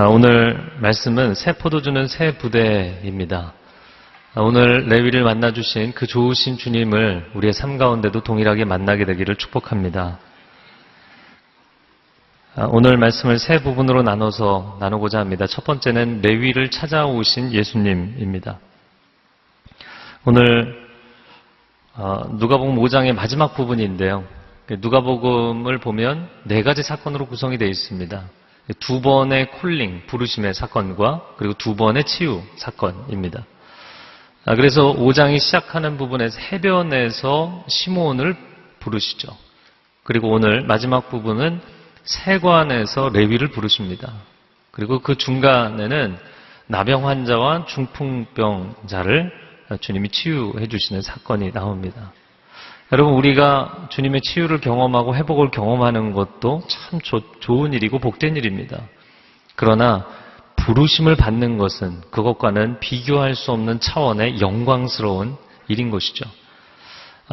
오늘 말씀은 새 포도주는 새 부대입니다. 오늘 레위를 만나주신 그 좋으신 주님을 우리의 삶 가운데도 동일하게 만나게 되기를 축복합니다. 오늘 말씀을 세 부분으로 나눠서 나누고자 합니다. 첫 번째는 레위를 찾아오신 예수님입니다. 오늘 누가복음 5장의 마지막 부분인데요. 누가복음을 보면 네 가지 사건으로 구성이 되어 있습니다. 두 번의 콜링, 부르심의 사건과 그리고 두 번의 치유 사건입니다. 그래서 5장이 시작하는 부분에서 해변에서 시몬을 부르시죠. 그리고 오늘 마지막 부분은 세관에서 레위를 부르십니다. 그리고 그 중간에는 나병 환자와 중풍병자를 주님이 치유해 주시는 사건이 나옵니다. 여러분, 우리가 주님의 치유를 경험하고 회복을 경험하는 것도 참 좋은 일이고 복된 일입니다. 그러나 부르심을 받는 것은 그것과는 비교할 수 없는 차원의 영광스러운 일인 것이죠.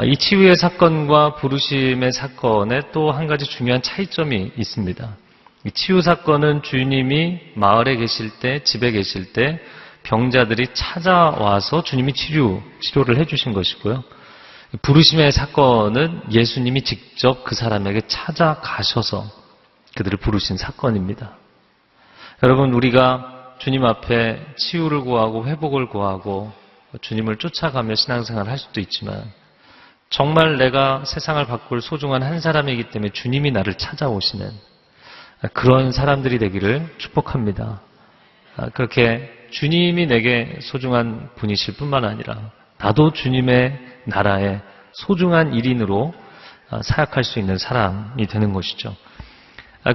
이 치유의 사건과 부르심의 사건에 또 한 가지 중요한 차이점이 있습니다. 이 치유 사건은 주님이 마을에 계실 때, 집에 계실 때 병자들이 찾아와서 주님이 치료를 해주신 것이고요. 부르심의 사건은 예수님이 직접 그 사람에게 찾아가셔서 그들을 부르신 사건입니다. 여러분, 우리가 주님 앞에 치유를 구하고 회복을 구하고 주님을 쫓아가며 신앙생활을 할 수도 있지만 정말 내가 세상을 바꿀 소중한 한 사람이기 때문에 주님이 나를 찾아오시는 그런 사람들이 되기를 축복합니다. 그렇게 주님이 내게 소중한 분이실 뿐만 아니라 나도 주님의 나라의 소중한 일인으로 사역할 수 있는 사람이 되는 것이죠.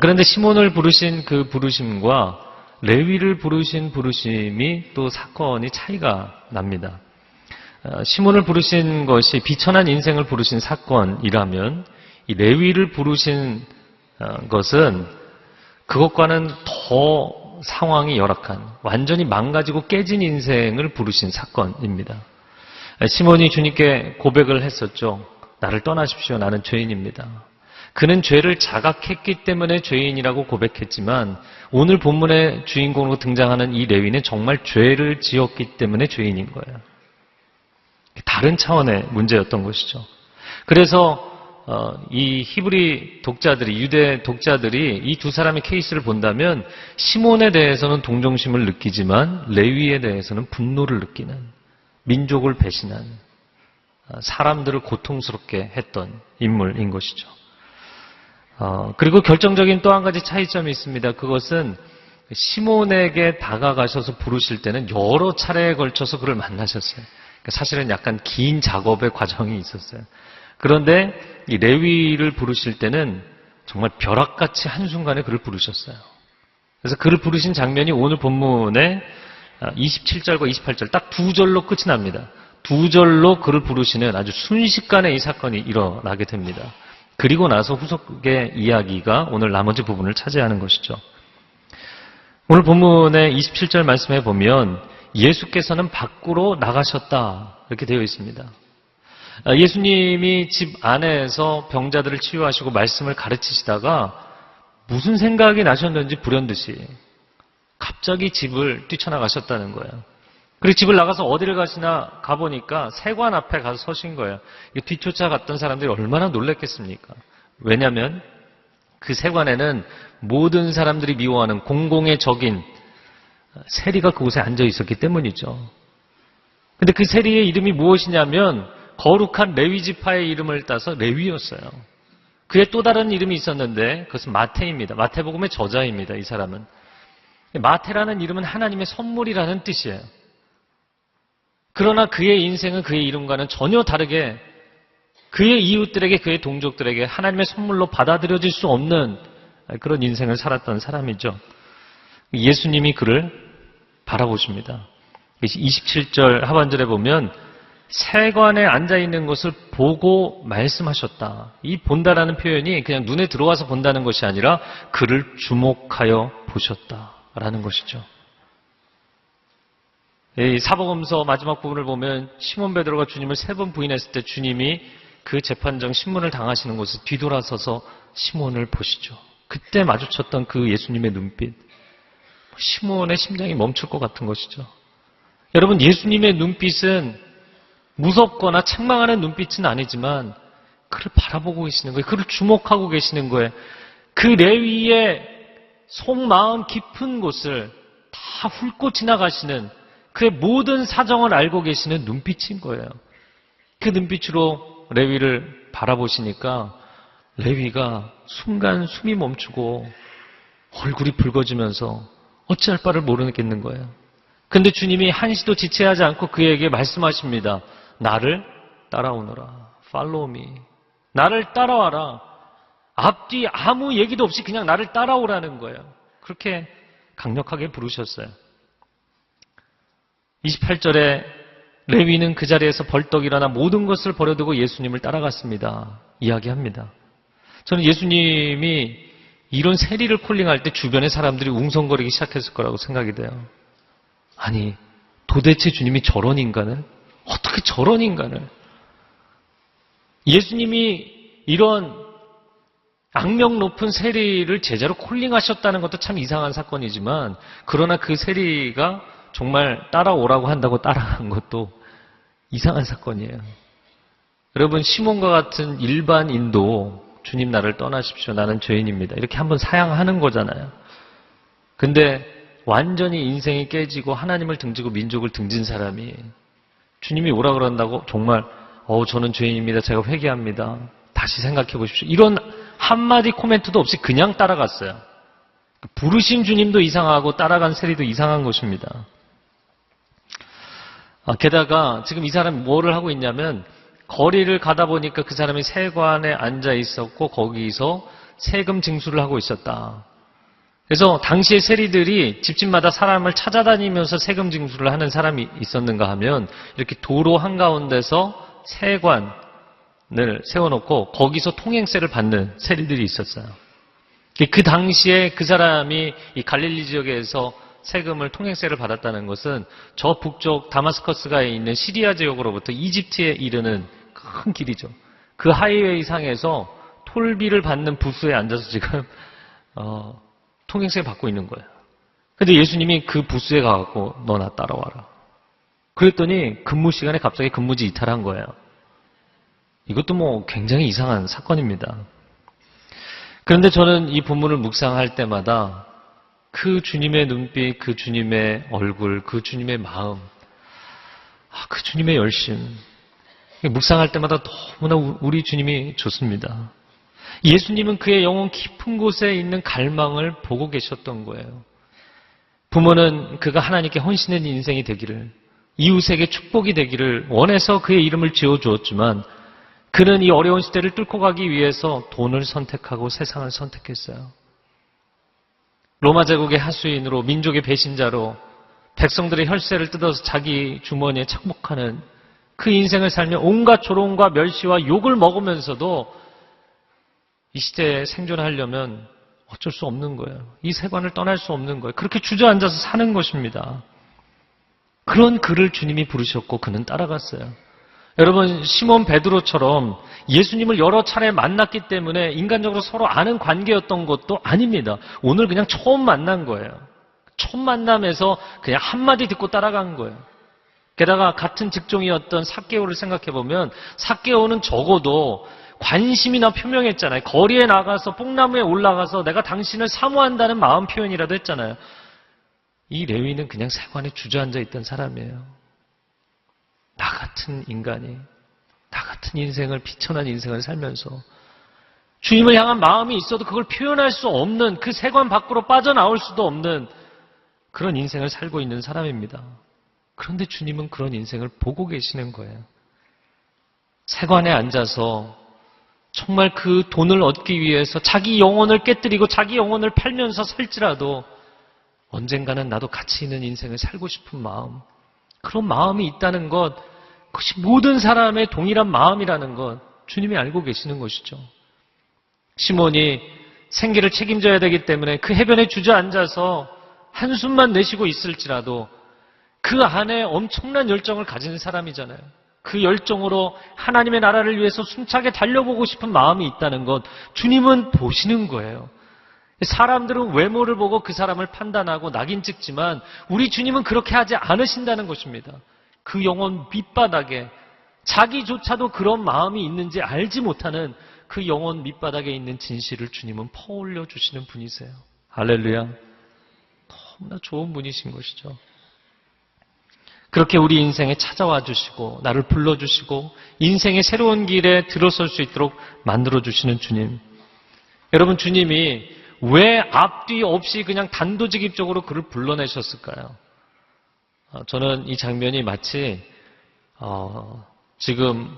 그런데 시몬을 부르신 그 부르심과 레위를 부르신 부르심이 또 사건이 차이가 납니다. 시몬을 부르신 것이 비천한 인생을 부르신 사건이라면 이 레위를 부르신 것은 그것과는 더 상황이 열악한 완전히 망가지고 깨진 인생을 부르신 사건입니다. 시몬이 주님께 고백을 했었죠. 나를 떠나십시오. 나는 죄인입니다. 그는 죄를 자각했기 때문에 죄인이라고 고백했지만 오늘 본문의 주인공으로 등장하는 이 레위는 정말 죄를 지었기 때문에 죄인인 거예요. 다른 차원의 문제였던 것이죠. 그래서 이 히브리 독자들이, 유대 독자들이 이 두 사람의 케이스를 본다면 시몬에 대해서는 동정심을 느끼지만 레위에 대해서는 분노를 느끼는, 민족을 배신한, 사람들을 고통스럽게 했던 인물인 것이죠. 그리고 결정적인 또 한 가지 차이점이 있습니다. 그것은 시몬에게 다가가셔서 부르실 때는 여러 차례에 걸쳐서 그를 만나셨어요. 사실은 약간 긴 작업의 과정이 있었어요. 그런데 이 레위를 부르실 때는 정말 벼락같이 한순간에 그를 부르셨어요. 그래서 그를 부르신 장면이 오늘 본문의 27절과 28절 딱 두 절로 끝이 납니다. 두 절로 그를 부르시는 아주 순식간에 이 사건이 일어나게 됩니다. 그리고 나서 후속의 이야기가 오늘 나머지 부분을 차지하는 것이죠. 오늘 본문의 27절 말씀해 보면 예수께서는 밖으로 나가셨다 이렇게 되어 있습니다. 예수님이 집 안에서 병자들을 치유하시고 말씀을 가르치시다가 무슨 생각이 나셨는지 불현듯이 갑자기 집을 뛰쳐나가셨다는 거예요. 그리고 집을 나가서 어디를 가보니까 세관 앞에 가서 서신 거예요. 뒤쫓아갔던 사람들이 얼마나 놀랐겠습니까? 왜냐하면 그 세관에는 모든 사람들이 미워하는 공공의 적인 세리가 그곳에 앉아 있었기 때문이죠. 근데 그 세리의 이름이 무엇이냐면 거룩한 레위 지파의 이름을 따서 레위였어요. 그의 또 다른 이름이 있었는데 그것은 마태입니다. 마태복음의 저자입니다. 이 사람은. 마태라는 이름은 하나님의 선물이라는 뜻이에요. 그러나 그의 인생은 그의 이름과는 전혀 다르게 그의 이웃들에게, 그의 동족들에게 하나님의 선물로 받아들여질 수 없는 그런 인생을 살았던 사람이죠. 예수님이 그를 바라보십니다. 27절 하반절에 보면 세관에 앉아있는 것을 보고 말씀하셨다. 이 본다라는 표현이 그냥 눈에 들어와서 본다는 것이 아니라 그를 주목하여 보셨다라는 것이죠. 이 사복음서 마지막 부분을 보면 시몬 베드로가 주님을 3번 부인했을 때 주님이 그 재판정 신문을 당하시는 곳에 뒤돌아서서 시몬을 보시죠. 그때 마주쳤던 그 예수님의 눈빛, 시몬의 심장이 멈출 것 같은 것이죠. 여러분, 예수님의 눈빛은 무섭거나 책망하는 눈빛은 아니지만 그를 바라보고 계시는 거예요. 그를 주목하고 계시는 거예요. 그 레위의 속마음 깊은 곳을 다 훑고 지나가시는 그의 모든 사정을 알고 계시는 눈빛인 거예요. 그 눈빛으로 레위를 바라보시니까 레위가 순간 숨이 멈추고 얼굴이 붉어지면서 어찌할 바를 모르겠는 거예요. 근데 주님이 한시도 지체하지 않고 그에게 말씀하십니다. 나를 따라오너라. Follow me. 나를 따라와라. 앞뒤 아무 얘기도 없이 그냥 나를 따라오라는 거예요. 그렇게 강력하게 부르셨어요. 28절에 레위는 그 자리에서 벌떡 일어나 모든 것을 버려두고 예수님을 따라갔습니다. 이야기합니다. 저는 예수님이 이런 세리를 콜링할 때 주변의 사람들이 웅성거리기 시작했을 거라고 생각이 돼요. 아니, 도대체 주님이 저런 인간을? 어떻게 저런 인간을? 예수님이 이런 악명 높은 세리를 제자로 콜링하셨다는 것도 참 이상한 사건이지만, 그러나 그 세리가 정말 따라오라고 한다고 따라간 것도 이상한 사건이에요. 여러분, 시몬과 같은 일반인도 주님 나를 떠나십시오. 나는 죄인입니다. 이렇게 한번 사양하는 거잖아요. 근데 완전히 인생이 깨지고 하나님을 등지고 민족을 등진 사람이 주님이 오라 그런다고 정말 저는 죄인입니다. 제가 회개합니다. 다시 생각해 보십시오. 이런 한마디 코멘트도 없이 그냥 따라갔어요. 부르신 주님도 이상하고 따라간 세리도 이상한 것입니다. 게다가 지금 이 사람이 뭐를 하고 있냐면 거리를 가다 보니까 그 사람이 세관에 앉아 있었고 거기서 세금 징수를 하고 있었다. 그래서 당시의 세리들이 집집마다 사람을 찾아다니면서 세금 징수를 하는 사람이 있었는가 하면 이렇게 도로 한가운데서 세관을 세워놓고 거기서 통행세를 받는 세리들이 있었어요. 그 당시에 그 사람이 이 갈릴리 지역에서 세금을 통행세를 받았다는 것은 저 북쪽 다마스커스가에 있는 시리아 지역으로부터 이집트에 이르는 큰 길이죠. 그 하이웨이 상에서 톨비를 받는 부스에 앉아서 지금 통행세 받고 있는 거예요. 근데 예수님이 그 부스에 가갖고 너 나 따라와라. 그랬더니 근무 시간에 갑자기 근무지 이탈한 거예요. 이것도 뭐 굉장히 이상한 사건입니다. 그런데 저는 이 본문을 묵상할 때마다 그 주님의 눈빛, 그 주님의 얼굴, 그 주님의 마음, 그 주님의 열심, 묵상할 때마다 너무나 우리 주님이 좋습니다. 예수님은 그의 영혼 깊은 곳에 있는 갈망을 보고 계셨던 거예요. 부모는 그가 하나님께 헌신된 인생이 되기를, 이웃에게 축복이 되기를 원해서 그의 이름을 지어주었지만 그는 이 어려운 시대를 뚫고 가기 위해서 돈을 선택하고 세상을 선택했어요. 로마 제국의 하수인으로 민족의 배신자로 백성들의 혈세를 뜯어서 자기 주머니에 착복하는 그 인생을 살며 온갖 조롱과 멸시와 욕을 먹으면서도 이 시대에 생존하려면 어쩔 수 없는 거예요. 이 세관을 떠날 수 없는 거예요. 그렇게 주저앉아서 사는 것입니다. 그런 그를 주님이 부르셨고 그는 따라갔어요. 여러분, 시몬 베드로처럼 예수님을 여러 차례 만났기 때문에 인간적으로 서로 아는 관계였던 것도 아닙니다. 오늘 그냥 처음 만난 거예요. 처음 만남에서 그냥 한마디 듣고 따라간 거예요. 게다가 같은 직종이었던 삭개오를 생각해보면 삭개오는 적어도 관심이나 표명했잖아요. 거리에 나가서 뽕나무에 올라가서 내가 당신을 사모한다는 마음 표현이라도 했잖아요. 이 레위는 그냥 세관에 주저앉아 있던 사람이에요. 나 같은 인간이, 나 같은 인생을, 비천한 인생을 살면서 주님을 향한 마음이 있어도 그걸 표현할 수 없는, 그 세관 밖으로 빠져나올 수도 없는 그런 인생을 살고 있는 사람입니다. 그런데 주님은 그런 인생을 보고 계시는 거예요. 세관에 앉아서 정말 그 돈을 얻기 위해서 자기 영혼을 깨뜨리고 자기 영혼을 팔면서 살지라도 언젠가는 나도 가치 있는 인생을 살고 싶은 마음, 그런 마음이 있다는 것, 그것이 모든 사람의 동일한 마음이라는 것 주님이 알고 계시는 것이죠. 시몬이 생계를 책임져야 되기 때문에 그 해변에 주저앉아서 한숨만 내쉬고 있을지라도 그 안에 엄청난 열정을 가진 사람이잖아요. 그 열정으로 하나님의 나라를 위해서 숨차게 달려보고 싶은 마음이 있다는 것 주님은 보시는 거예요. 사람들은 외모를 보고 그 사람을 판단하고 낙인 찍지만 우리 주님은 그렇게 하지 않으신다는 것입니다. 그 영혼 밑바닥에 자기조차도 그런 마음이 있는지 알지 못하는 그 영혼 밑바닥에 있는 진실을 주님은 퍼올려 주시는 분이세요. 할렐루야. 너무나 좋은 분이신 것이죠. 그렇게 우리 인생에 찾아와 주시고 나를 불러주시고 인생의 새로운 길에 들어설 수 있도록 만들어주시는 주님. 여러분, 주님이 왜 앞뒤 없이 그냥 단도직입적으로 그를 불러내셨을까요? 저는 이 장면이 마치 지금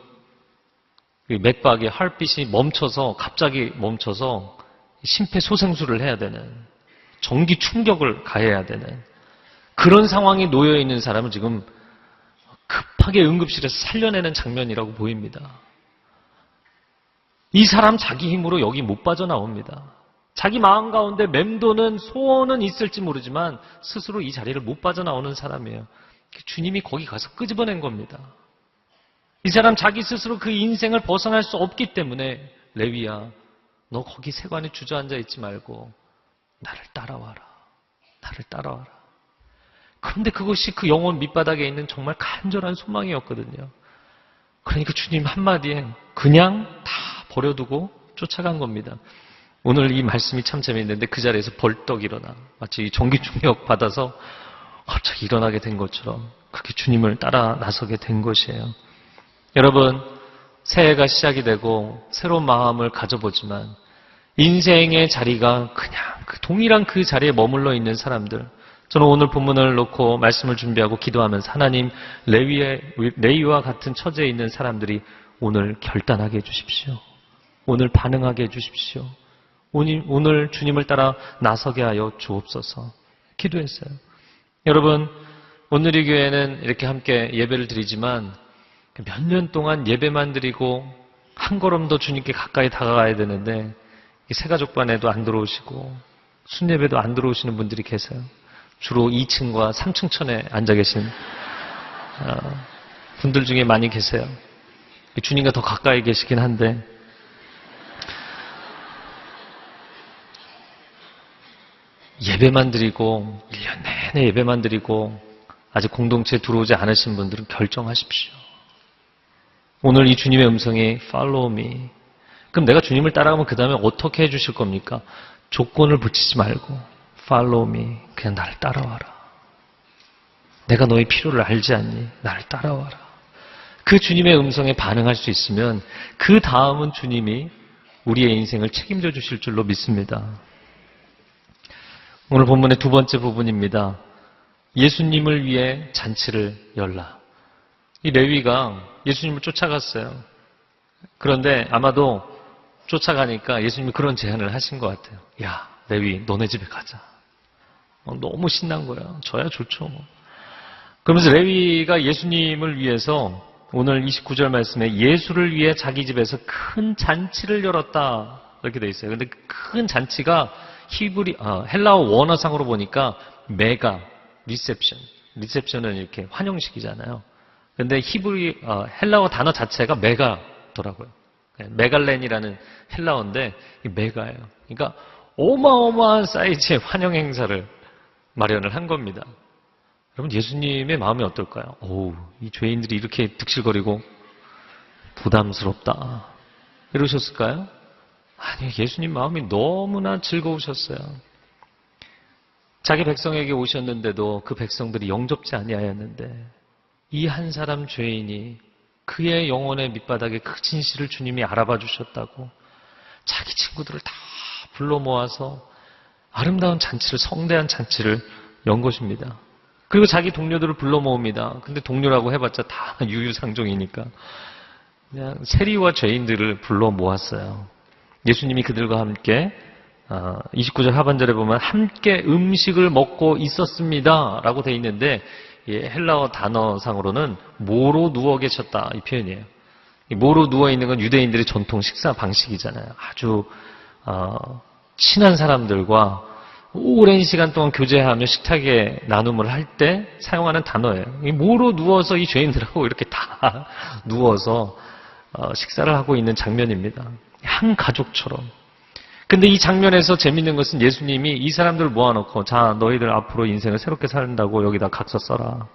맥박의 헐빛이 갑자기 멈춰서 심폐소생술을 해야 되는, 전기 충격을 가해야 되는 그런 상황에 놓여 있는 사람을 지금 급하게 응급실에서 살려내는 장면이라고 보입니다. 이 사람 자기 힘으로 여기 못 빠져나옵니다. 자기 마음 가운데 맴도는 소원은 있을지 모르지만 스스로 이 자리를 못 빠져나오는 사람이에요. 주님이 거기 가서 끄집어낸 겁니다. 이 사람 자기 스스로 그 인생을 벗어날 수 없기 때문에 레위야, 너 거기 세관에 주저앉아 있지 말고 나를 따라와라. 나를 따라와라. 그런데 그것이 그 영혼 밑바닥에 있는 정말 간절한 소망이었거든요. 그러니까 주님 한마디에 그냥 다 버려두고 쫓아간 겁니다. 오늘 이 말씀이 참 재미있는데 그 자리에서 벌떡 일어나 마치 전기 충격 받아서 갑자기 일어나게 된 것처럼 그렇게 주님을 따라 나서게 된 것이에요. 여러분, 새해가 시작이 되고 새로운 마음을 가져보지만 인생의 자리가 그냥 동일한 그 자리에 머물러 있는 사람들, 저는 오늘 본문을 놓고 말씀을 준비하고 기도하면서 하나님, 레위와 같은 처지에 있는 사람들이 오늘 결단하게 해주십시오. 오늘 반응하게 해주십시오. 오늘 주님을 따라 나서게 하여 주옵소서 기도했어요. 여러분, 오늘 이 교회는 이렇게 함께 예배를 드리지만 몇 년 동안 예배만 드리고 한 걸음 더 주님께 가까이 다가가야 되는데 새가족반에도 안 들어오시고 순예배도 안 들어오시는 분들이 계세요. 주로 2층과 3층 천에 앉아 계신 분들 중에 많이 계세요. 주님과 더 가까이 계시긴 한데 예배만 드리고 1년 내내 예배만 드리고 아직 공동체에 들어오지 않으신 분들은 결정하십시오. 오늘 이 주님의 음성이 Follow me. 그럼 내가 주님을 따라가면 그 다음에 어떻게 해주실 겁니까? 조건을 붙이지 말고 Follow me. 그냥 나를 따라와라. 내가 너의 필요를 알지 않니? 나를 따라와라. 그 주님의 음성에 반응할 수 있으면 그 다음은 주님이 우리의 인생을 책임져 주실 줄로 믿습니다. 오늘 본문의 두 번째 부분입니다. 예수님을 위해 잔치를 열라. 이 레위가 예수님을 쫓아갔어요. 그런데 아마도 쫓아가니까 예수님이 그런 제안을 하신 것 같아요. 야, 레위, 너네 집에 가자. 너무 신난 거야. 저야 좋죠. 그러면서 레위가 예수님을 위해서 오늘 29절 말씀에 예수를 위해 자기 집에서 큰 잔치를 열었다. 이렇게 돼 있어요. 근데 큰 잔치가 헬라어 원어상으로 보니까 메가, 리셉션은 이렇게 환영식이잖아요. 근데 헬라어 단어 자체가 메가더라고요. 메갈렌이라는 헬라어인데 메가예요. 그러니까 어마어마한 사이즈의 환영 행사를 마련을 한 겁니다. 여러분, 예수님의 마음이 어떨까요? 이 죄인들이 이렇게 득실거리고 부담스럽다. 이러셨을까요? 아니요, 예수님 마음이 너무나 즐거우셨어요. 자기 백성에게 오셨는데도 그 백성들이 영접지 아니하였는데 이 한 사람 죄인이 그의 영혼의 밑바닥에 그 진실을 주님이 알아봐 주셨다고 자기 친구들을 다 불러 모아서 아름다운 잔치를, 성대한 잔치를 연 것입니다. 그리고 자기 동료들을 불러 모읍니다. 근데 동료라고 해봤자 다 유유상종이니까 그냥 세리와 죄인들을 불러 모았어요. 예수님이 그들과 함께 29절 하반절에 보면 함께 음식을 먹고 있었습니다 라고 돼 있는데 헬라어 단어상으로는 모로 누워 계셨다 이 표현이에요. 모로 누워 있는 건 유대인들의 전통 식사 방식이잖아요. 아주 친한 사람들과 오랜 시간 동안 교제하며 식탁에 나눔을 할 때 사용하는 단어예요. 이 모로 누워서 이 죄인들하고 이렇게 다 누워서 식사를 하고 있는 장면입니다. 한 가족처럼. 근데 이 장면에서 재밌는 것은 예수님이 이 사람들을 모아놓고 자 너희들 앞으로 인생을 새롭게 산다고 여기다 각서 써라.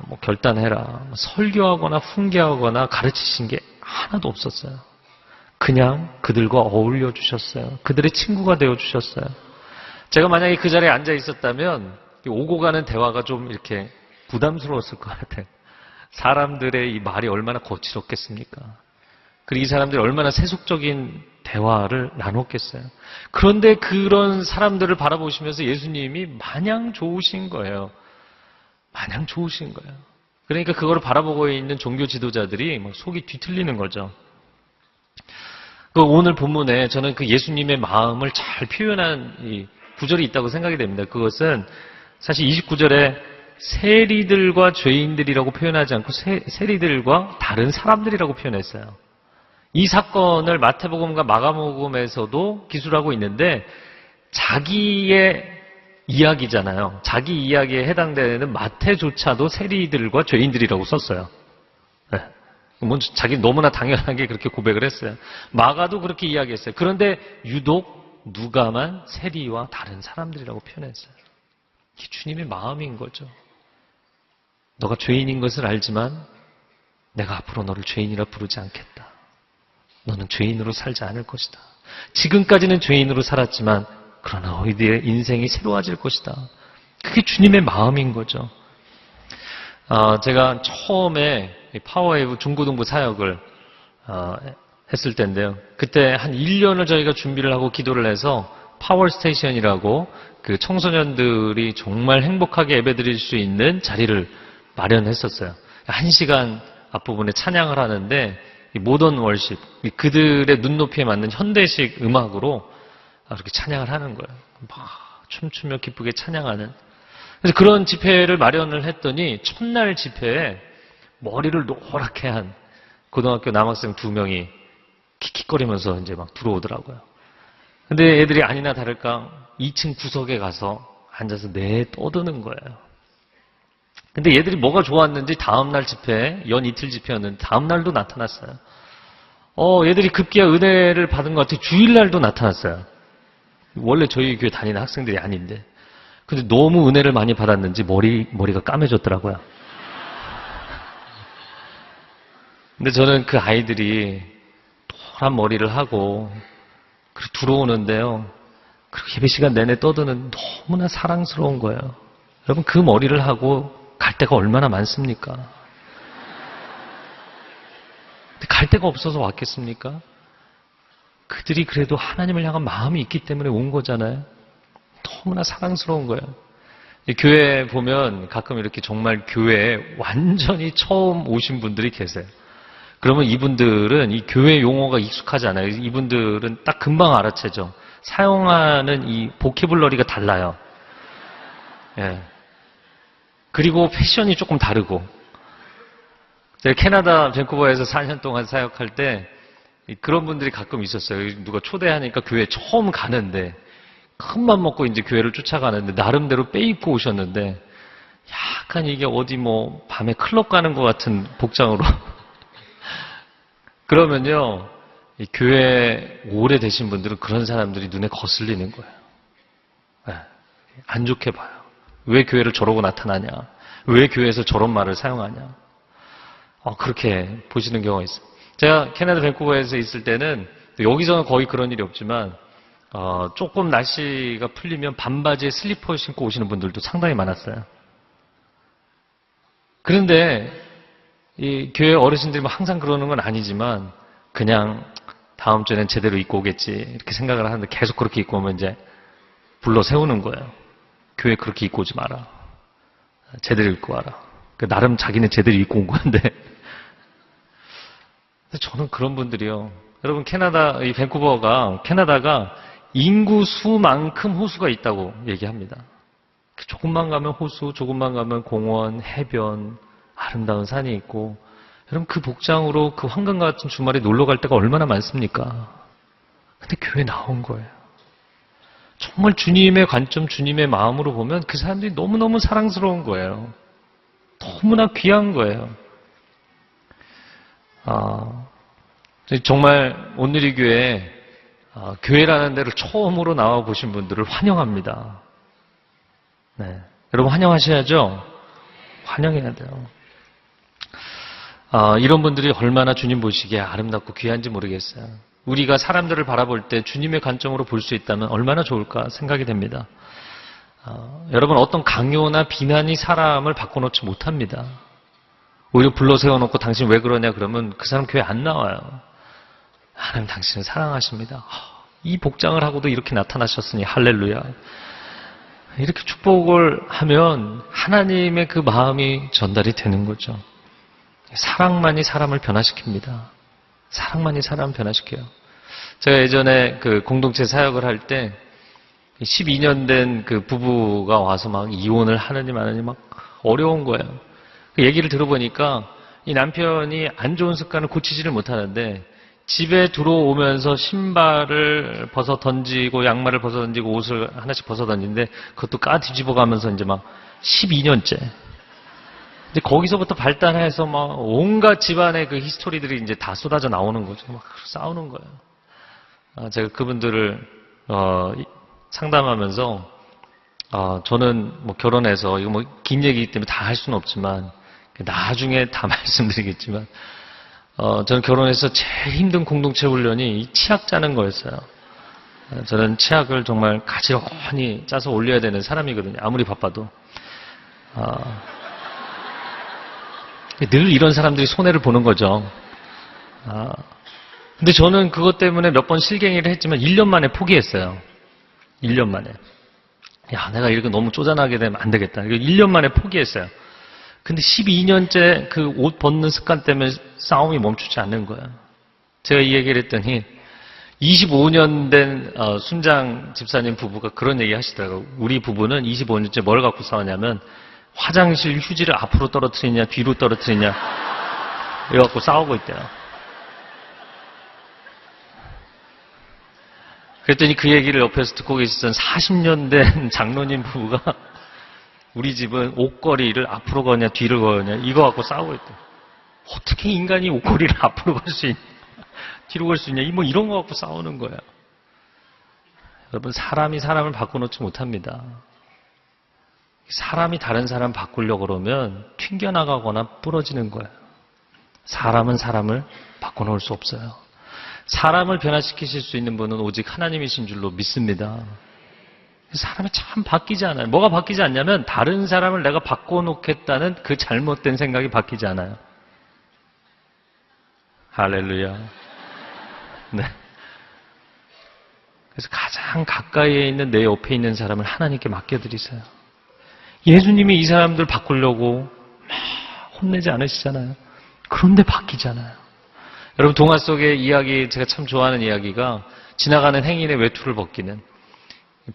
뭐 결단해라. 설교하거나 훈계하거나 가르치신 게 하나도 없었어요. 그냥 그들과 어울려 주셨어요. 그들의 친구가 되어 주셨어요. 제가 만약에 그 자리에 앉아 있었다면 오고 가는 대화가 좀 이렇게 부담스러웠을 것 같아요. 사람들의 이 말이 얼마나 거칠었겠습니까? 그리고 이 사람들이 얼마나 세속적인 대화를 나눴겠어요. 그런데 그런 사람들을 바라보시면서 예수님이 마냥 좋으신 거예요. 마냥 좋으신 거예요. 그러니까 그걸 바라보고 있는 종교 지도자들이 막 속이 뒤틀리는 거죠. 그 오늘 본문에 저는 그 예수님의 마음을 잘 표현한 이 구절이 있다고 생각이 됩니다. 그것은 사실 29절에 세리들과 죄인들이라고 표현하지 않고 세리들과 다른 사람들이라고 표현했어요. 이 사건을 마태복음과 마가복음에서도 기술하고 있는데 자기의 이야기잖아요. 자기 이야기에 해당되는 마태조차도 세리들과 죄인들이라고 썼어요. 네. 먼저 자기 너무나 당연하게 그렇게 고백을 했어요. 마가도 그렇게 이야기했어요. 그런데 유독 누가만 세리와 다른 사람들이라고 표현했어요. 이게 주님의 마음인 거죠. 너가 죄인인 것을 알지만 내가 앞으로 너를 죄인이라 부르지 않겠다. 너는 죄인으로 살지 않을 것이다. 지금까지는 죄인으로 살았지만 그러나 너희들의 인생이 새로워질 것이다. 그게 주님의 마음인 거죠. 제가 처음에 파워웨이브 중고등부 사역을 했을 때인데요. 그때 한 1년을 저희가 준비를 하고 기도를 해서 파워스테이션이라고 그 청소년들이 정말 행복하게 예배드릴 수 있는 자리를 마련했었어요. 1시간 앞부분에 찬양을 하는데 모던 월십, 그들의 눈높이에 맞는 현대식 음악으로 그렇게 찬양을 하는 거예요. 막 춤추며 기쁘게 찬양하는. 그래서 그런 집회를 마련을 했더니 첫날 집회에 머리를 노랗게 한 고등학교 남학생 2명이 킥킥거리면서 이제 막 들어오더라고요. 근데 애들이 아니나 다를까 2층 구석에 가서 앉아서 떠드는 거예요. 근데 얘들이 뭐가 좋았는지 다음날 집회, 연 이틀 집회였는데 다음날도 나타났어요. 얘들이 급기야 은혜를 받은 것 같아요. 주일날도 나타났어요. 원래 저희 교회 다니는 학생들이 아닌데. 근데 너무 은혜를 많이 받았는지 머리가 까매졌더라고요. 근데 저는 그 아이들이 노란 머리를 하고 들어오는데요. 그리고 예배 시간 내내 떠드는 너무나 사랑스러운 거예요. 여러분 그 머리를 하고 갈 데가 얼마나 많습니까? 근데 갈 데가 없어서 왔겠습니까? 그들이 그래도 하나님을 향한 마음이 있기 때문에 온 거잖아요. 너무나 사랑스러운 거예요. 교회에 보면 가끔 이렇게 정말 교회에 완전히 처음 오신 분들이 계세요. 그러면 이분들은 이 교회 용어가 익숙하지 않아요. 이분들은 딱 금방 알아채죠. 사용하는 이 보캐블러리가 달라요. 예. 그리고 패션이 조금 다르고. 제가 캐나다 밴쿠버에서 4년 동안 사역할 때 그런 분들이 가끔 있었어요. 누가 초대하니까 교회 처음 가는데 큰맘 먹고 이제 교회를 쫓아가는데 나름대로 빼입고 오셨는데 약간 이게 어디 뭐 밤에 클럽 가는 것 같은 복장으로 그러면요 이 교회 오래 되신 분들은 그런 사람들이 눈에 거슬리는 거예요. 네. 안 좋게 봐요. 왜 교회를 저러고 나타나냐? 왜 교회에서 저런 말을 사용하냐? 그렇게 보시는 경우가 있어요. 제가 캐나다 밴쿠버에서 있을 때는 여기서는 거의 그런 일이 없지만 조금 날씨가 풀리면 반바지에 슬리퍼 신고 오시는 분들도 상당히 많았어요. 그런데 이 교회 어르신들이 항상 그러는 건 아니지만 그냥 다음 주에는 제대로 입고 오겠지 이렇게 생각을 하는데 계속 그렇게 입고 오면 이제 불러 세우는 거예요. 교회 그렇게 입고 오지 마라. 제대로 입고 와라. 나름 자기는 제대로 입고 온 건데 저는 그런 분들이요. 여러분 캐나다 이 밴쿠버가 캐나다가 인구 수만큼 호수가 있다고 얘기합니다. 조금만 가면 호수, 조금만 가면 공원, 해변, 아름다운 산이 있고 여러분 그 복장으로 그 황금 같은 주말에 놀러 갈 때가 얼마나 많습니까? 근데 교회 나온 거예요. 정말 주님의 관점, 주님의 마음으로 보면 그 사람들이 너무너무 사랑스러운 거예요. 너무나 귀한 거예요. 정말 오늘이 교회, 교회라는 데를 처음으로 나와 보신 분들을 환영합니다. 네. 여러분 환영하셔야죠? 환영해야 돼요. 이런 분들이 얼마나 주님 보시기에 아름답고 귀한지 모르겠어요. 우리가 사람들을 바라볼 때 주님의 관점으로 볼 수 있다면 얼마나 좋을까 생각이 됩니다. 여러분 어떤 강요나 비난이 사람을 바꿔놓지 못합니다. 오히려 불러 세워놓고 당신 왜 그러냐 그러면 그 사람 교회 안 나와요. 하나님 당신을 사랑하십니다. 이 복장을 하고도 이렇게 나타나셨으니 할렐루야. 이렇게 축복을 하면 하나님의 그 마음이 전달이 되는 거죠. 사랑만이 사람을 변화시킵니다. 사랑만이 사람을 변화시켜요. 제가 예전에 그 공동체 사역을 할 때 12년 된 그 부부가 와서 막 이혼을 하느니 마느니 막 어려운 거예요. 그 얘기를 들어보니까 이 남편이 안 좋은 습관을 고치지를 못하는데 집에 들어오면서 신발을 벗어 던지고 양말을 벗어 던지고 옷을 하나씩 벗어 던지는데 그것도 까 뒤집어 가면서 이제 막 12년째. 이제 거기서부터 발단해서 막 온갖 집안의 그 히스토리들이 이제 다 쏟아져 나오는 거죠. 막 싸우는 거예요. 제가 그분들을 상담하면서 저는 뭐 결혼해서 이거 뭐 긴 얘기이기 때문에 다 할 수는 없지만 나중에 다 말씀드리겠지만 저는 결혼해서 제일 힘든 공동체 훈련이 이 치약 짜는 거였어요. 저는 치약을 정말 가지런히 짜서 올려야 되는 사람이거든요. 아무리 바빠도. 늘 이런 사람들이 손해를 보는 거죠. 근데 저는 그것 때문에 몇 번 실갱이를 했지만 1년 만에 포기했어요. 1년 만에. 야, 내가 이렇게 너무 쪼잔하게 되면 안 되겠다. 1년 만에 포기했어요. 근데 12년째 그 옷 벗는 습관 때문에 싸움이 멈추지 않는 거예요. 제가 이 얘기를 했더니 25년 된 순장 집사님 부부가 그런 얘기 하시더라고요. 우리 부부는 25년째 뭘 갖고 싸우냐면 화장실 휴지를 앞으로 떨어뜨리냐 뒤로 떨어뜨리냐 이거 갖고 싸우고 있대요. 그랬더니 그 얘기를 옆에서 듣고 계시던 40년 된 장로님 부부가 우리 집은 옷걸이를 앞으로 거냐 뒤로 거냐 이거 갖고 싸우고 있대. 어떻게 인간이 옷걸이를 앞으로 걸 수 있냐 뒤로 걸 수 있냐 뭐 이런 거 갖고 싸우는 거예요. 여러분 사람이 사람을 바꿔놓지 못합니다. 사람이 다른 사람 바꾸려고 그러면 튕겨나가거나 부러지는 거예요. 사람은 사람을 바꿔놓을 수 없어요. 사람을 변화시키실 수 있는 분은 오직 하나님이신 줄로 믿습니다. 사람이 참 바뀌지 않아요. 뭐가 바뀌지 않냐면 다른 사람을 내가 바꿔놓겠다는 그 잘못된 생각이 바뀌지 않아요. 할렐루야. 네. 그래서 가장 가까이에 있는 내 옆에 있는 사람을 하나님께 맡겨드리세요. 예수님이 이 사람들 바꾸려고 막 혼내지 않으시잖아요. 그런데 바뀌잖아요. 여러분 동화 속의 이야기 제가 참 좋아하는 이야기가 지나가는 행인의 외투를 벗기는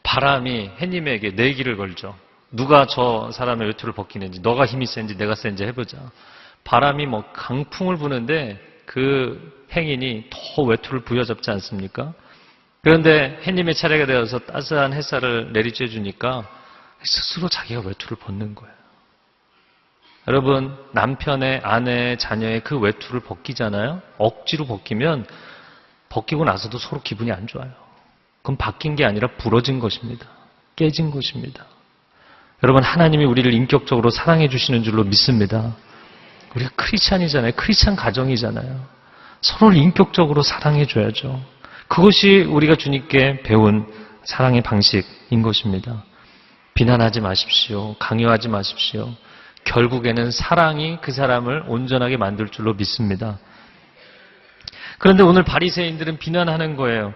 바람이 햇님에게 내기를 걸죠. 누가 저 사람의 외투를 벗기는지 너가 힘이 센지 내가 센지 해보자. 바람이 뭐 강풍을 부는데 그 행인이 더 외투를 부여잡지 않습니까? 그런데 햇님의 차례가 되어서 따스한 햇살을 내리쬐 주니까 스스로 자기가 외투를 벗는 거예요. 여러분 남편의 아내의 자녀의 그 외투를 벗기잖아요. 억지로 벗기면 벗기고 나서도 서로 기분이 안 좋아요. 그건 바뀐 게 아니라 부러진 것입니다. 깨진 것입니다. 여러분 하나님이 우리를 인격적으로 사랑해 주시는 줄로 믿습니다. 우리가 크리스찬이잖아요. 크리스찬 가정이잖아요. 서로를 인격적으로 사랑해 줘야죠. 그것이 우리가 주님께 배운 사랑의 방식인 것입니다. 비난하지 마십시오. 강요하지 마십시오. 결국에는 사랑이 그 사람을 온전하게 만들 줄로 믿습니다. 그런데 오늘 바리새인들은 비난하는 거예요.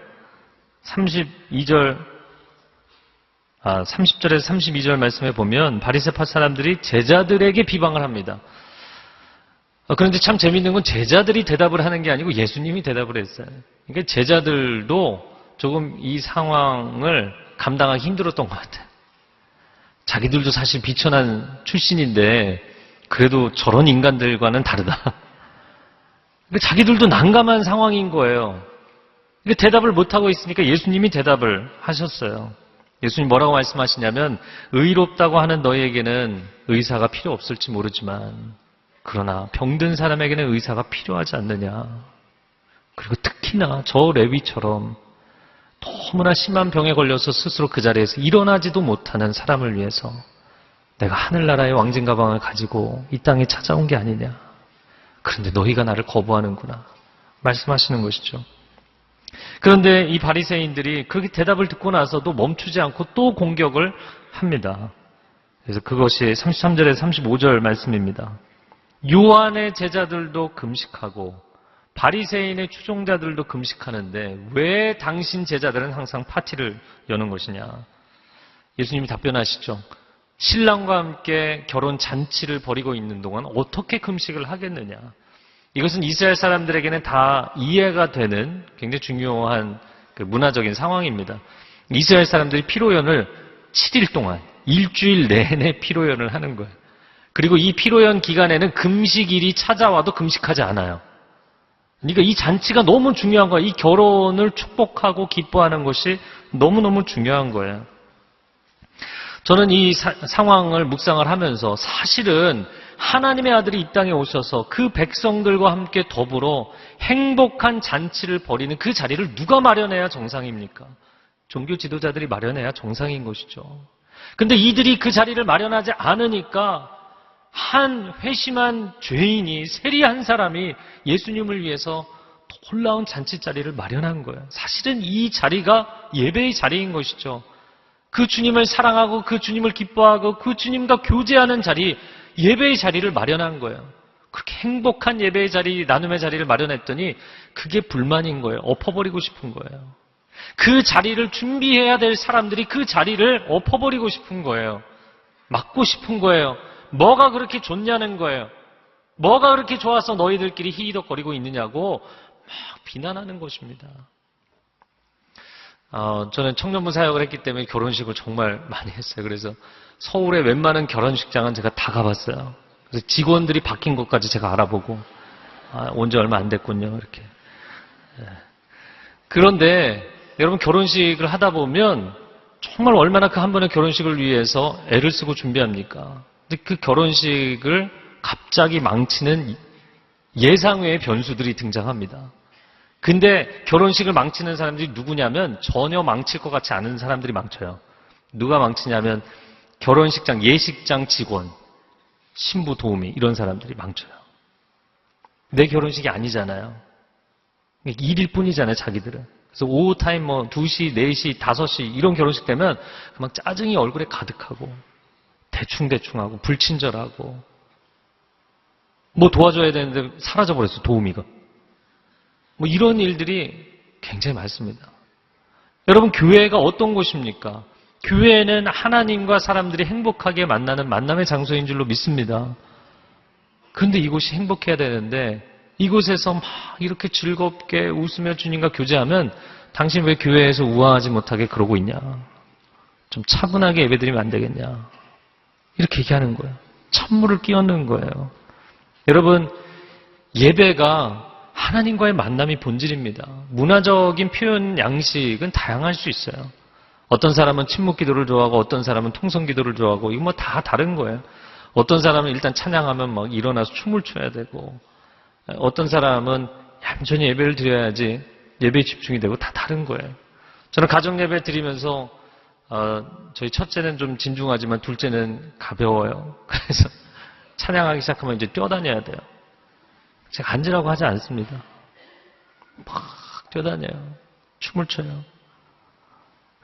30절에서 32절 말씀에 보면 바리새파 사람들이 제자들에게 비방을 합니다. 그런데 참 재밌는 건 제자들이 대답을 하는 게 아니고 예수님이 대답을 했어요. 그러니까 제자들도 조금 이 상황을 감당하기 힘들었던 것 같아요. 자기들도 사실 비천한 출신인데 그래도 저런 인간들과는 다르다. 그러니까 자기들도 난감한 상황인 거예요. 그러니까 대답을 못하고 있으니까 예수님이 대답을 하셨어요. 예수님 뭐라고 말씀하시냐면 의롭다고 하는 너희에게는 의사가 필요 없을지 모르지만 그러나 병든 사람에게는 의사가 필요하지 않느냐. 그리고 특히나 저 레위처럼 너무나 심한 병에 걸려서 스스로 그 자리에서 일어나지도 못하는 사람을 위해서 내가 하늘나라의 왕진 가방을 가지고 이 땅에 찾아온 게 아니냐. 그런데 너희가 나를 거부하는구나. 말씀하시는 것이죠. 그런데 이 바리새인들이 그렇게 대답을 듣고 나서도 멈추지 않고 또 공격을 합니다. 그래서 그것이 33절에서 35절 말씀입니다. 요한의 제자들도 금식하고 바리새인의 추종자들도 금식하는데 왜 당신 제자들은 항상 파티를 여는 것이냐. 예수님이 답변하시죠. 신랑과 함께 결혼 잔치를 벌이고 있는 동안 어떻게 금식을 하겠느냐. 이것은 이스라엘 사람들에게는 다 이해가 되는 굉장히 중요한 문화적인 상황입니다. 이스라엘 사람들이 피로연을 7일 동안 일주일 내내 피로연을 하는 거예요. 그리고 이 피로연 기간에는 금식일이 찾아와도 금식하지 않아요. 그러니까 이 잔치가 너무 중요한 거예요. 이 결혼을 축복하고 기뻐하는 것이 너무너무 중요한 거예요. 저는 이 상황을 묵상을 하면서 사실은 하나님의 아들이 이 땅에 오셔서 그 백성들과 함께 더불어 행복한 잔치를 벌이는 그 자리를 누가 마련해야 정상입니까? 종교 지도자들이 마련해야 정상인 것이죠. 근데 이들이 그 자리를 마련하지 않으니까 한 회심한 죄인이, 세리한 사람이 예수님을 위해서 놀라운 잔치 자리를 마련한 거예요. 사실은 이 자리가 예배의 자리인 것이죠. 그 주님을 사랑하고 그 주님을 기뻐하고 그 주님과 교제하는 자리, 예배의 자리를 마련한 거예요. 그렇게 행복한 예배의 자리, 나눔의 자리를 마련했더니 그게 불만인 거예요. 엎어버리고 싶은 거예요. 그 자리를 준비해야 될 사람들이 그 자리를 엎어버리고 싶은 거예요. 막고 싶은 거예요. 뭐가 그렇게 좋냐는 거예요. 뭐가 그렇게 좋아서 너희들끼리 히히덕거리고 있느냐고 막 비난하는 것입니다. 저는 청년부 사역을 했기 때문에 결혼식을 정말 많이 했어요. 그래서 서울의 웬만한 결혼식장은 제가 다 가봤어요. 그래서 직원들이 바뀐 것까지 제가 알아보고 온 지 얼마 안 됐군요. 이렇게. 그런데 여러분 결혼식을 하다 보면 정말 얼마나 그 한 번의 결혼식을 위해서 애를 쓰고 준비합니까? 근데 그 결혼식을 갑자기 망치는 예상외의 변수들이 등장합니다. 근데 결혼식을 망치는 사람들이 누구냐면 전혀 망칠 것 같지 않은 사람들이 망쳐요. 누가 망치냐면 결혼식장, 예식장 직원, 신부 도우미 이런 사람들이 망쳐요. 내 결혼식이 아니잖아요. 일일 뿐이잖아요, 자기들은. 그래서 오후 타임 2시, 4시, 5시 이런 결혼식 되면 막 짜증이 얼굴에 가득하고 대충대충하고 불친절하고 뭐 도와줘야 되는데 사라져버렸어, 도우미가. 뭐 이런 일들이 굉장히 많습니다. 여러분, 교회가 어떤 곳입니까? 교회는 하나님과 사람들이 행복하게 만나는 만남의 장소인 줄로 믿습니다. 그런데 이곳이 행복해야 되는데 이곳에서 막 이렇게 즐겁게 웃으며 주님과 교제하면 당신 왜 교회에서 우아하지 못하게 그러고 있냐? 좀 차분하게 예배드리면 안 되겠냐? 이렇게 얘기하는 거예요. 찬물을 끼얹는 거예요. 여러분, 예배가 하나님과의 만남이 본질입니다. 문화적인 표현 양식은 다양할 수 있어요. 어떤 사람은 침묵 기도를 좋아하고 어떤 사람은 통성 기도를 좋아하고 이거 뭐 다 다른 거예요. 어떤 사람은 일단 찬양하면 막 일어나서 춤을 춰야 되고 어떤 사람은 얌전히 예배를 드려야지 예배에 집중이 되고 다 다른 거예요. 저는 가정 예배 드리면서 저희 첫째는 좀 진중하지만 둘째는 가벼워요. 그래서 찬양하기 시작하면 이제 뛰어다녀야 돼요. 제가 앉으라고 하지 않습니다. 막 뛰어다녀요. 춤을 춰요.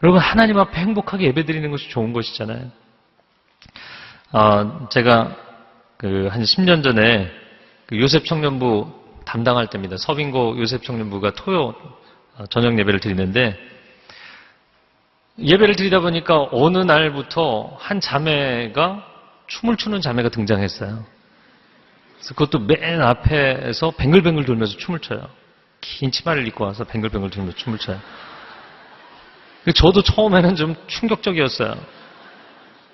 여러분, 하나님 앞에 행복하게 예배드리는 것이 좋은 것이잖아요. 제가 한 10년 전에 요셉 청년부 담당할 때입니다. 서빙고 요셉 청년부가 토요 저녁 예배를 드리는데 예배를 드리다 보니까 어느 날부터 한 자매가 춤을 추는 자매가 등장했어요. 그래서 그것도 맨 앞에서 뱅글뱅글 돌면서 춤을 춰요. 긴 치마를 입고 와서 뱅글뱅글 돌면서 춤을 춰요. 저도 처음에는 좀 충격적이었어요.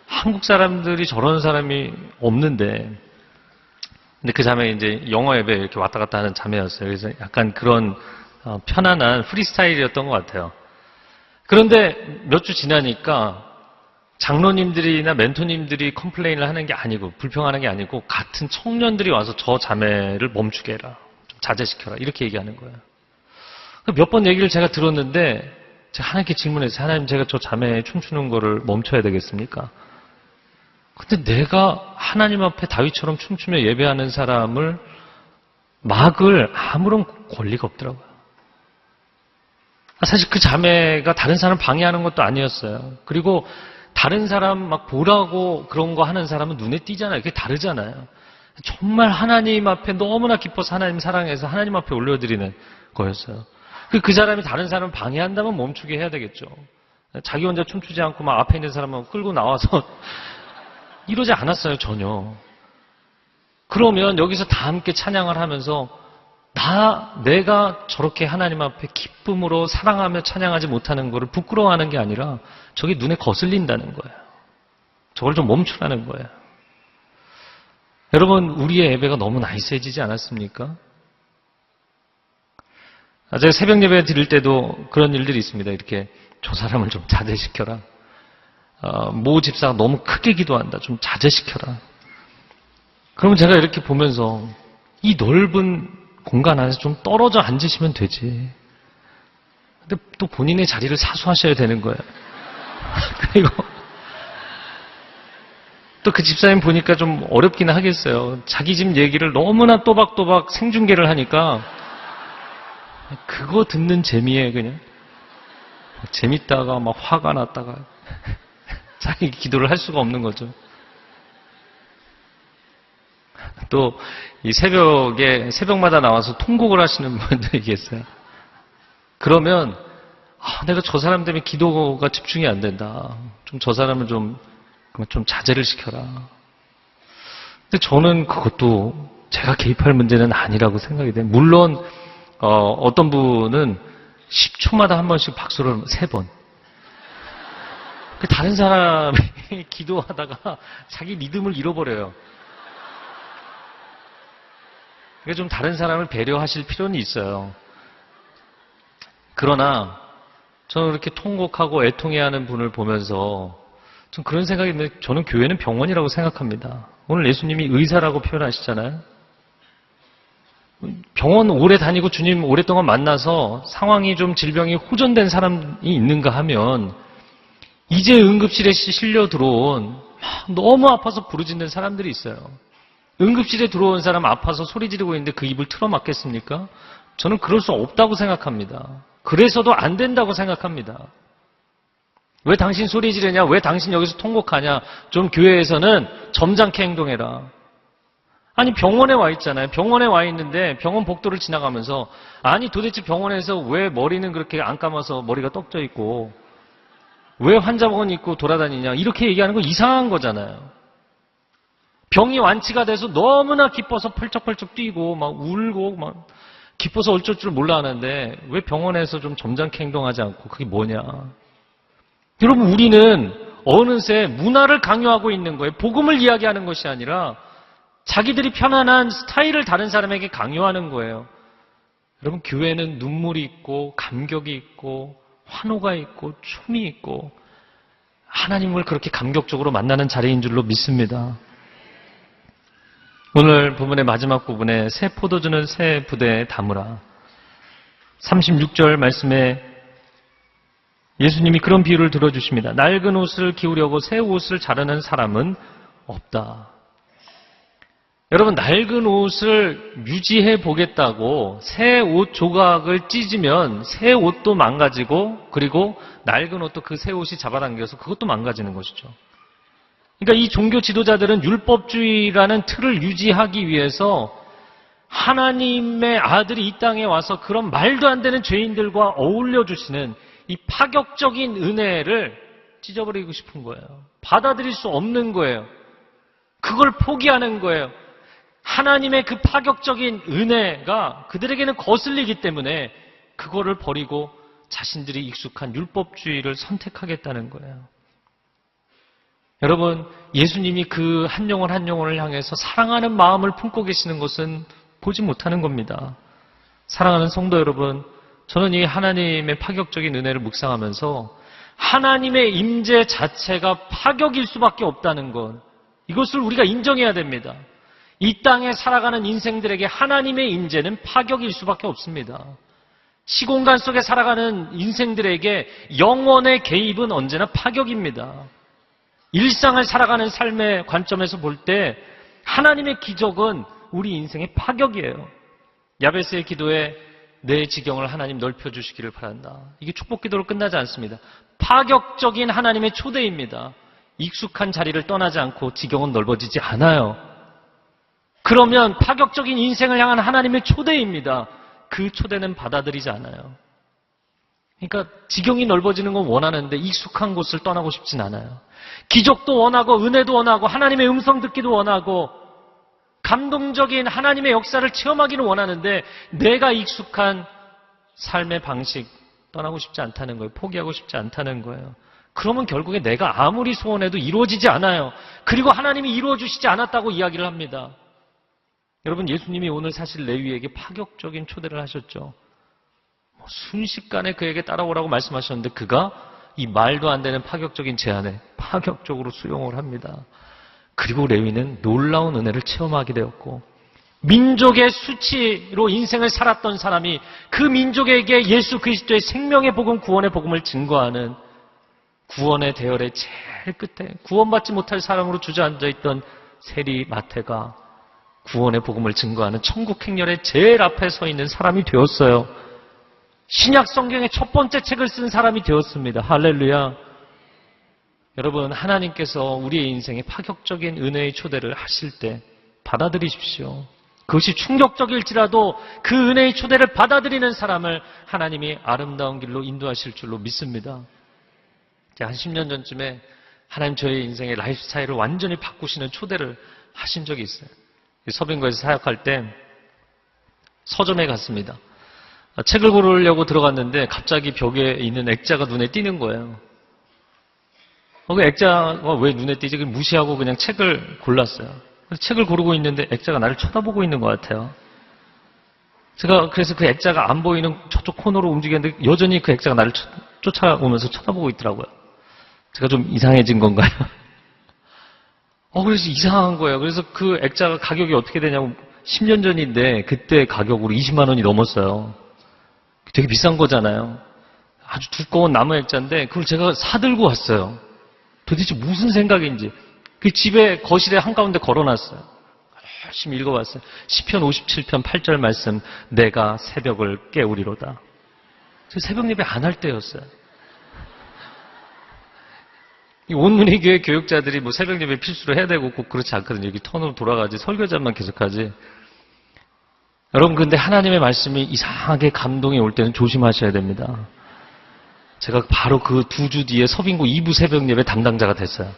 한국 사람들이 저런 사람이 없는데, 근데 그 자매 이제 영어 예배 이렇게 왔다 갔다 하는 자매였어요. 그래서 약간 그런 편안한 프리스타일이었던 것 같아요. 그런데 몇 주 지나니까 장로님들이나 멘토님들이 컴플레인을 하는 게 아니고 불평하는 게 아니고 같은 청년들이 와서 저 자매를 멈추게 해라. 좀 자제시켜라. 이렇게 얘기하는 거예요. 몇 번 얘기를 제가 들었는데 제가 하나님께 질문했어요. 하나님, 제가 저 자매 춤추는 거를 멈춰야 되겠습니까? 근데 내가 하나님 앞에 다윗처럼 춤추며 예배하는 사람을 막을 아무런 권리가 없더라고요. 사실 그 자매가 다른 사람 방해하는 것도 아니었어요. 그리고 다른 사람 막 보라고 그런 거 하는 사람은 눈에 띄잖아요. 그게 다르잖아요. 정말 하나님 앞에 너무나 기뻐서 하나님 사랑해서 하나님 앞에 올려드리는 거였어요. 그 사람이 다른 사람을 방해한다면 멈추게 해야 되겠죠. 자기 혼자 춤추지 않고 막 앞에 있는 사람을 끌고 나와서 이러지 않았어요, 전혀. 그러면 여기서 다 함께 찬양을 하면서 내가 저렇게 하나님 앞에 기쁨으로 사랑하며 찬양하지 못하는 것을 부끄러워하는 게 아니라 저게 눈에 거슬린다는 거예요. 저걸 좀 멈추라는 거예요. 여러분, 우리의 예배가 너무 나이스해지지 않았습니까? 제가 새벽 예배 드릴 때도 그런 일들이 있습니다. 이렇게 저 사람을 좀 자제시켜라. 모 집사가 너무 크게 기도한다. 좀 자제시켜라. 그러면 제가 이렇게 보면서 이 넓은 공간 안에서 좀 떨어져 앉으시면 되지. 근데 또 본인의 자리를 사수하셔야 되는 거예요. 그리고 또 그 집사님 보니까 좀 어렵긴 하겠어요. 자기 집 얘기를 너무나 또박또박 생중계를 하니까 그거 듣는 재미에 그냥 재밌다가 막 화가 났다가 자기 기도를 할 수가 없는 거죠. 또 이 새벽마다 나와서 통곡을 하시는 분들이 계세요. 그러면 내가 저 사람 때문에 기도가 집중이 안 된다. 좀 저 사람을 좀 자제를 시켜라. 근데 저는 그것도 제가 개입할 문제는 아니라고 생각이 돼요. 물론 어떤 분은 10초마다 한 번씩 박수를 3번. 다른 사람이 기도하다가 자기 리듬을 잃어버려요. 그러니까 좀 다른 사람을 배려하실 필요는 있어요. 그러나 저는 이렇게 통곡하고 애통해하는 분을 보면서 좀 그런 생각이 드는데 저는 교회는 병원이라고 생각합니다. 오늘 예수님이 의사라고 표현하시잖아요. 병원 오래 다니고 주님 오랫동안 만나서 상황이 좀 질병이 호전된 사람이 있는가 하면 이제 응급실에 실려 들어온 너무 아파서 부르짖는 사람들이 있어요. 응급실에 들어온 사람 아파서 소리 지르고 있는데 그 입을 틀어막겠습니까? 저는 그럴 수 없다고 생각합니다. 그래서도 안 된다고 생각합니다. 왜 당신 소리 지르냐? 왜 당신 여기서 통곡하냐? 좀 교회에서는 점잖게 행동해라. 아니 병원에 와 있잖아요. 병원에 와 있는데 병원 복도를 지나가면서 아니 도대체 병원에서 왜 머리는 그렇게 안 감아서 머리가 떡져 있고 왜 환자복은 입고 돌아다니냐? 이렇게 얘기하는 거 이상한 거잖아요. 병이 완치가 돼서 너무나 기뻐서 펄쩍펄쩍 뛰고 막 울고 막 기뻐서 어쩔 줄 몰라 하는데 왜 병원에서 좀 점잖게 행동하지 않고 그게 뭐냐? 여러분 우리는 어느새 문화를 강요하고 있는 거예요. 복음을 이야기하는 것이 아니라 자기들이 편안한 스타일을 다른 사람에게 강요하는 거예요. 여러분 교회는 눈물이 있고 감격이 있고 환호가 있고 춤이 있고 하나님을 그렇게 감격적으로 만나는 자리인 줄로 믿습니다. 오늘 부분의 마지막 부분에 새 포도주는 새 부대에 담으라. 36절 말씀에 예수님이 그런 비유를 들어주십니다. 낡은 옷을 기우려고 새 옷을 자르는 사람은 없다. 여러분 낡은 옷을 유지해 보겠다고 새 옷 조각을 찢으면 새 옷도 망가지고 그리고 낡은 옷도 그 새 옷이 잡아당겨서 그것도 망가지는 것이죠. 그러니까 이 종교 지도자들은 율법주의라는 틀을 유지하기 위해서 하나님의 아들이 이 땅에 와서 그런 말도 안 되는 죄인들과 어울려 주시는 이 파격적인 은혜를 찢어버리고 싶은 거예요. 받아들일 수 없는 거예요. 그걸 포기하는 거예요. 하나님의 그 파격적인 은혜가 그들에게는 거슬리기 때문에 그거를 버리고 자신들이 익숙한 율법주의를 선택하겠다는 거예요. 여러분, 예수님이 그 한 영혼 한 영혼을 향해서 사랑하는 마음을 품고 계시는 것은 보지 못하는 겁니다. 사랑하는 성도 여러분, 저는 이 하나님의 파격적인 은혜를 묵상하면서 하나님의 임재 자체가 파격일 수밖에 없다는 것, 이것을 우리가 인정해야 됩니다. 이 땅에 살아가는 인생들에게 하나님의 임재는 파격일 수밖에 없습니다. 시공간 속에 살아가는 인생들에게 영원의 개입은 언제나 파격입니다. 일상을 살아가는 삶의 관점에서 볼 때 하나님의 기적은 우리 인생의 파격이에요. 야베스의 기도에 내 지경을 하나님 넓혀주시기를 바란다. 이게 축복 기도로 끝나지 않습니다. 파격적인 하나님의 초대입니다. 익숙한 자리를 떠나지 않고 지경은 넓어지지 않아요. 그러면 파격적인 인생을 향한 하나님의 초대입니다. 그 초대는 받아들이지 않아요. 그러니까 지경이 넓어지는 건 원하는데 익숙한 곳을 떠나고 싶진 않아요. 기적도 원하고 은혜도 원하고 하나님의 음성 듣기도 원하고 감동적인 하나님의 역사를 체험하기는 원하는데 내가 익숙한 삶의 방식 떠나고 싶지 않다는 거예요. 포기하고 싶지 않다는 거예요. 그러면 결국에 내가 아무리 소원해도 이루어지지 않아요. 그리고 하나님이 이루어주시지 않았다고 이야기를 합니다. 여러분, 예수님이 오늘 사실 레위에게 파격적인 초대를 하셨죠. 순식간에 그에게 따라오라고 말씀하셨는데 그가 이 말도 안 되는 파격적인 제안에 파격적으로 수용을 합니다. 그리고 레위는 놀라운 은혜를 체험하게 되었고 민족의 수치로 인생을 살았던 사람이 그 민족에게 예수 그리스도의 생명의 복음, 구원의 복음을 증거하는 구원의 대열의 제일 끝에 구원받지 못할 사람으로 주저앉아 있던 세리 마태가 구원의 복음을 증거하는 천국 행렬의 제일 앞에 서 있는 사람이 되었어요. 신약 성경의 첫 번째 책을 쓴 사람이 되었습니다. 할렐루야. 여러분, 하나님께서 우리의 인생에 파격적인 은혜의 초대를 하실 때 받아들이십시오. 그것이 충격적일지라도 그 은혜의 초대를 받아들이는 사람을 하나님이 아름다운 길로 인도하실 줄로 믿습니다. 한 10년 전쯤에 하나님 저의 인생의 라이프 스타일을 완전히 바꾸시는 초대를 하신 적이 있어요. 서빙거에서 사역할 때 서점에 갔습니다. 책을 고르려고 들어갔는데 갑자기 벽에 있는 액자가 눈에 띄는 거예요. 그 액자가 왜 눈에 띄지? 무시하고 그냥 책을 골랐어요. 책을 고르고 있는데 액자가 나를 쳐다보고 있는 것 같아요. 제가 그래서 그 액자가 안 보이는 저쪽 코너로 움직였는데 여전히 그 액자가 나를 쫓아오면서 쳐다보고 있더라고요. 제가 좀 이상해진 건가요? 그래서 이상한 거예요. 그래서 그 액자가 가격이 어떻게 되냐고 10년 전인데 그때 가격으로 20만 원이 넘었어요. 되게 비싼 거잖아요. 아주 두꺼운 나무 액자인데 그걸 제가 사들고 왔어요. 도대체 무슨 생각인지. 그 집에 거실에 한가운데 걸어놨어요. 열심히 읽어봤어요. 시편 57편 8절 말씀, 내가 새벽을 깨우리로다. 저 새벽 예배 안 할 때였어요. 온누리 교회 교육자들이 뭐 새벽 예배 필수로 해야 되고 꼭 그렇지 않거든요. 여기 턴으로 돌아가지 설교자만 계속하지. 여러분, 근데 하나님의 말씀이 이상하게 감동이 올 때는 조심하셔야 됩니다. 제가 바로 그 2주 뒤에 서빙고 2부 새벽 예배 담당자가 됐어요.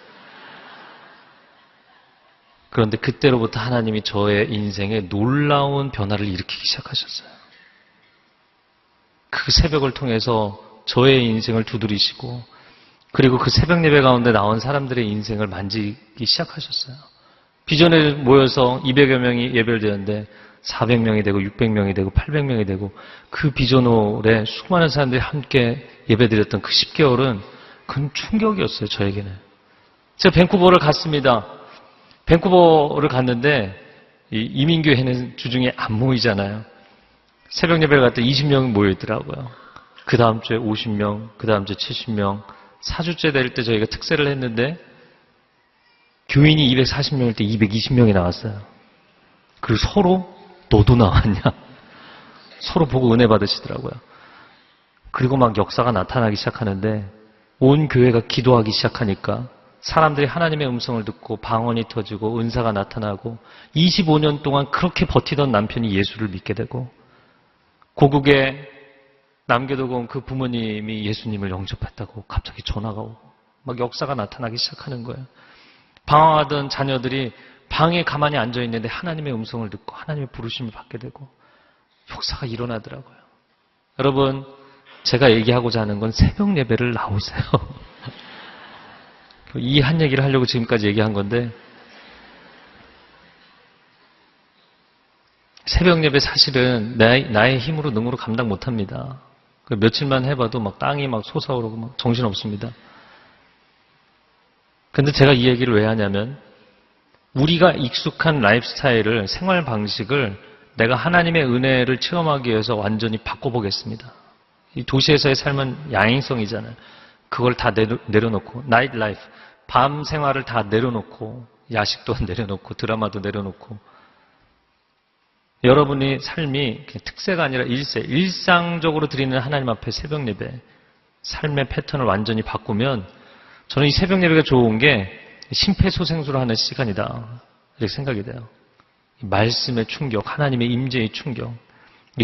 그런데 그때로부터 하나님이 저의 인생에 놀라운 변화를 일으키기 시작하셨어요. 그 새벽을 통해서 저의 인생을 두드리시고 그리고 그 새벽 예배 가운데 나온 사람들의 인생을 만지기 시작하셨어요. 비전에 모여서 200여 명이 예배를 드렸는데 400명이 되고 600명이 되고 800명이 되고 그 비전홀에 수많은 사람들이 함께 예배드렸던 그 10개월은 큰 충격이었어요. 저에게는. 제가 밴쿠버를 갔습니다. 밴쿠버를 갔는데 이민교회는 주중에 안 모이잖아요. 새벽 예배를 갔더니 20명이 모여있더라고요. 그 다음 주에 50명, 그 다음 주에 70명. 4주째 될 때 저희가 특세를 했는데 교인이 240명일 때 220명이 나왔어요. 그리고 서로 너도 나왔냐? 서로 보고 은혜 받으시더라고요. 그리고 막 역사가 나타나기 시작하는데 온 교회가 기도하기 시작하니까 사람들이 하나님의 음성을 듣고 방언이 터지고 은사가 나타나고 25년 동안 그렇게 버티던 남편이 예수를 믿게 되고 고국에 남겨두고 온 그 부모님이 예수님을 영접했다고 갑자기 전화가 오고 막 역사가 나타나기 시작하는 거예요. 방황하던 자녀들이 방에 가만히 앉아있는데 하나님의 음성을 듣고 하나님의 부르심을 받게 되고 역사가 일어나더라고요. 여러분, 제가 얘기하고자 하는 건 새벽 예배를 나오세요. 이 한 얘기를 하려고 지금까지 얘기한 건데 새벽 예배 사실은 나의 힘으로 능으로 감당 못합니다. 그 며칠만 해봐도 막 땅이 막 솟아오르고 막 정신없습니다. 근데 제가 이 얘기를 왜 하냐면 우리가 익숙한 라이프 스타일을, 생활 방식을 내가 하나님의 은혜를 체험하기 위해서 완전히 바꿔보겠습니다. 이 도시에서의 삶은 야행성이잖아요. 그걸 다 내려놓고, 나이트 라이프, 밤 생활을 다 내려놓고, 야식도 내려놓고, 드라마도 내려놓고, 여러분의 삶이 그냥 특세가 아니라 일상적으로 드리는 하나님 앞에 새벽 예배, 삶의 패턴을 완전히 바꾸면 저는 이 새벽 예배가 좋은 게 심폐소생술을 하는 시간이다. 이렇게 생각이 돼요. 말씀의 충격, 하나님의 임재의 충격.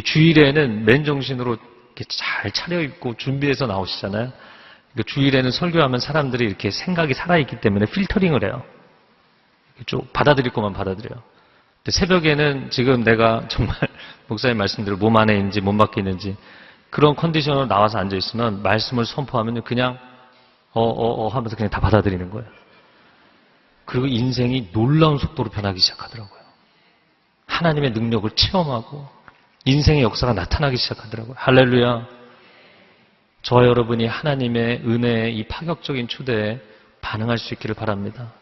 주일에는 맨정신으로 이렇게 잘 차려입고 준비해서 나오시잖아요. 주일에는 설교하면 사람들이 이렇게 생각이 살아있기 때문에 필터링을 해요. 쭉 받아들일 것만 받아들여요. 근데 새벽에는 지금 내가 정말 목사님 말씀대로 몸 안에 있는지 몸 밖에 있는지 그런 컨디션으로 나와서 앉아있으면 말씀을 선포하면 그냥 하면서 그냥 다 받아들이는 거예요. 그리고 인생이 놀라운 속도로 변하기 시작하더라고요. 하나님의 능력을 체험하고 인생의 역사가 나타나기 시작하더라고요. 할렐루야. 저와 여러분이 하나님의 은혜의 이 파격적인 초대에 반응할 수 있기를 바랍니다.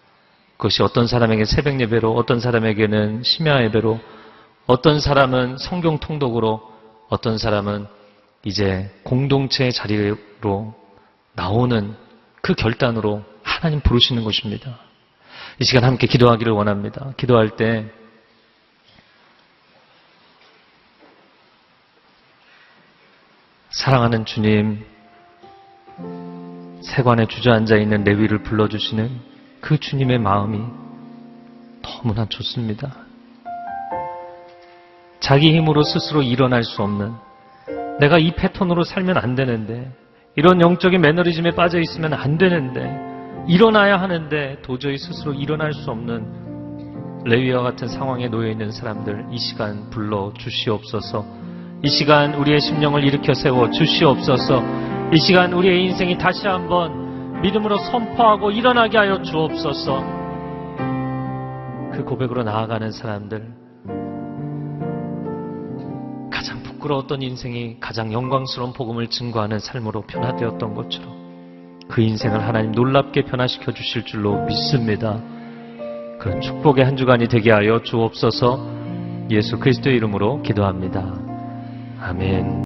그것이 어떤 사람에게 새벽 예배로, 어떤 사람에게는 심야 예배로, 어떤 사람은 성경 통독으로, 어떤 사람은 이제 공동체의 자리로 나오는 그 결단으로 하나님 부르시는 것입니다. 이 시간 함께 기도하기를 원합니다. 기도할 때 사랑하는 주님, 세관에 주저앉아 있는 레위를 불러주시는 그 주님의 마음이 너무나 좋습니다. 자기 힘으로 스스로 일어날 수 없는, 내가 이 패턴으로 살면 안 되는데, 이런 영적인 매너리즘에 빠져 있으면 안 되는데, 일어나야 하는데 도저히 스스로 일어날 수 없는 레위와 같은 상황에 놓여 있는 사람들, 이 시간 불러 주시옵소서. 이 시간 우리의 심령을 일으켜 세워 주시옵소서. 이 시간 우리의 인생이 다시 한번 믿음으로 선포하고 일어나게 하여 주옵소서. 그 고백으로 나아가는 사람들, 가장 부끄러웠던 인생이 가장 영광스러운 복음을 증거하는 삶으로 변화되었던 것처럼 그 인생을 하나님 놀랍게 변화시켜 주실 줄로 믿습니다. 그런 축복의 한 주간이 되게 하여 주옵소서. 예수 그리스도의 이름으로 기도합니다. 아멘.